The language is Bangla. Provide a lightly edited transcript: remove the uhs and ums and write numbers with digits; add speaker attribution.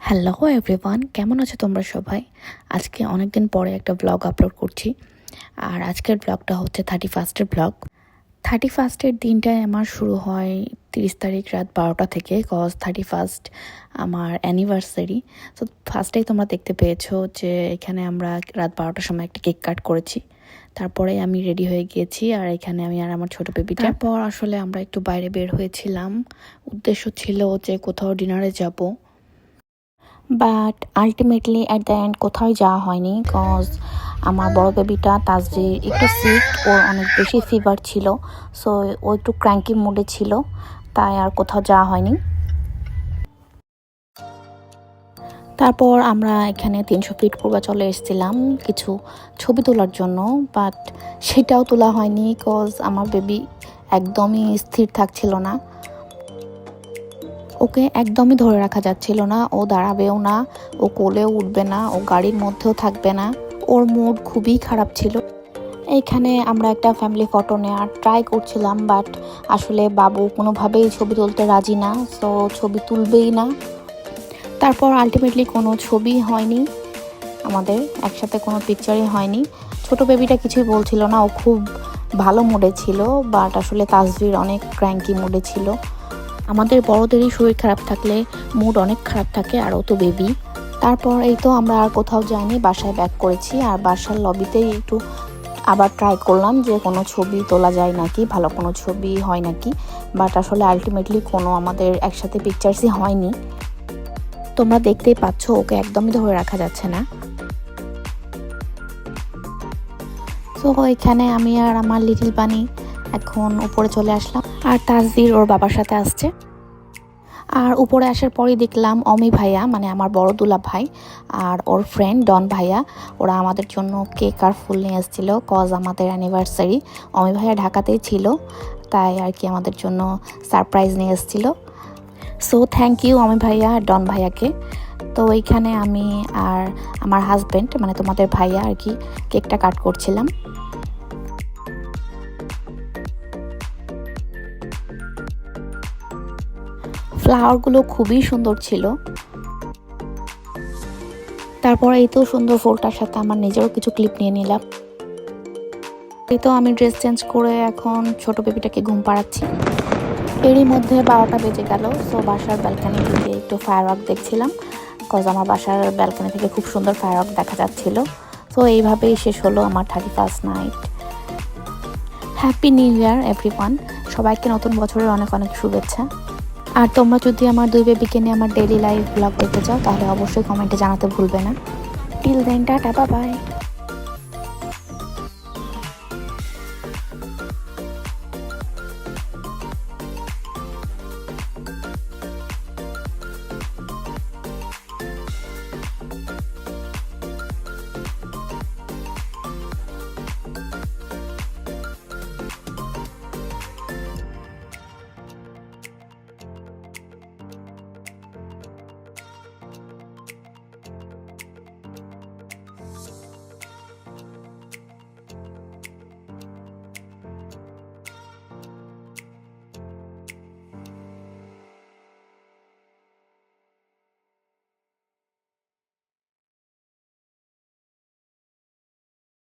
Speaker 1: হ্যালো এভরিওয়ান, কেমন আছো তোমরা সবাই? আজকে অনেক দিন পরে একটা ব্লগ আপলোড করছি। আর আজকের ব্লগটা হচ্ছে 31st ব্লগ। 31st দিনটায় আমার শুরু হয় 30 তারিখ রাত 12টা থেকে, কজ 31 আমার অ্যানিভার্সারি। তো ফার্স্টেই তোমরা দেখতে পেয়েছো যে এখানে আমরা রাত 12টার সময় একটা কেক কাট করেছি। তারপরে আমি রেডি হয়ে গিয়েছি, আর এখানে আমি আর আমার ছোট বেবিটা। তারপর আসলে আমরা একটু বাইরে বের হয়েছিলাম, উদ্দেশ্য ছিল যে কোথাও ডিনারে যাব, but ultimately at the end কোথাও যাওয়া হয়নি। কজ আমার বড় বেবিটা তাজরির একটু সিক, ওর অনেক বেশি ফিভার ছিল, সো ও একটু ক্র্যাঙ্কি মুডে ছিল, তাই আর কোথাও যাওয়া হয়নি। তারপর আমরা এখানে 300 ফিট পূর্বাচলে এসেছিলাম কিছু ছবি তোলার জন্য, বাট সেটাও তোলা হয়নি কজ আমার বেবি একদমই স্থির থাকছিল না। ওকে একদমই ধরে রাখা যাচ্ছিল না, ও দাঁড়াবেও না, ও কোলেও উঠবে না, ও গাড়ির মধ্যেও থাকবে না, ওর মুড খুবই খারাপ ছিল। এইখানে আমরা একটা ফ্যামিলি ফটো নেওয়ার ট্রাই করছিলাম, বাট আসলে বাবু কোনোভাবেই ছবি তুলতে রাজি না, সো ছবি তুলবেই না। তারপর আলটিমেটলি কোনো ছবি হয়নি, আমাদের একসাথে কোনো পিকচারই হয়নি। ছোট বেবিটা কিছুই বলছিল না, ও খুব ভালো মুডে ছিল, বাট আসলে তাজরির অনেক ক্র্যাঙ্কি মুডে ছিল। আমাদের বড়দেরই শরীর খারাপ থাকলে মুড অনেক খারাপ থাকে, আর ও তো বেবি। তারপর এই তো আমরা আর কোথাও যাইনি, বাসায় ব্যাক করেছি, আর বাসার লবিতেই একটু আবার ট্রাই করলাম যে কোনো ছবি তোলা যায় নাকি, ভালো কোনো ছবি হয় নাকি, বাট আসলে আলটিমেটলি কোনো আমাদের একসাথে পিকচার্সই হয়নি। তোমরা দেখতেই পাচ্ছ ওকে একদমই ধরে রাখা যাচ্ছে না। তো এখানে আমি আর আমার লিটল বানি এখন উপরে চলে আসলাম, আর তাজদির ওর বাবার সাথে আসছে। আর উপরে আসার পরেই দেখলাম অমি ভাইয়া, মানে আমার বড় দুলা ভাই, আর ওর ফ্রেন্ড ডন ভাইয়া, ওরা আমাদের জন্য কেক আর ফুল নিয়ে এসেছিলো, কজ আমাদের অ্যানিভার্সারি। অমি ভাইয়া ঢাকাতেই ছিল, তাই আর কি আমাদের জন্য সারপ্রাইজ নিয়ে এসেছিলো। সো থ্যাংক ইউ অমি ভাইয়া আর ডন ভাইয়াকে। তো এইখানে আমি আর আমার হাজব্যান্ড, মানে তোমাদের ভাইয়া আর কি, কেকটা কাট করছিলাম। ফ্লাওয়ারগুলো খুবই সুন্দর ছিল। তারপর এই তো সুন্দর ফুলটার সাথে আমার নিজেরও কিছু ক্লিপ নিয়ে নিলাম। এই তো আমি ড্রেস চেঞ্জ করে এখন ছোট বেবিটাকে ঘুম পাড়াচ্ছি। এরই মধ্যে 12টা বেজে গেল। সো বাসার ব্যালকনি থেকে একটু ফায়ারওয়ার্ক দেখছিলাম, কজ আমার বাসার ব্যালকনি থেকে খুব সুন্দর ফায়ারওয়ার্ক দেখা যাচ্ছিল। সো এইভাবেই শেষ হলো আমার 31st night. Happy new year everyone, সবাইকে নতুন বছরের অনেক অনেক শুভেচ্ছা। আর তোমরা যদি আমার দুই বেবিকে নিয়ে আমার ডেইলি লাইফ ব্লগ দেখতে চাও, তাহলে অবশ্যই কমেন্টে জানাতে ভুলবে না। Till then, tata, bye by.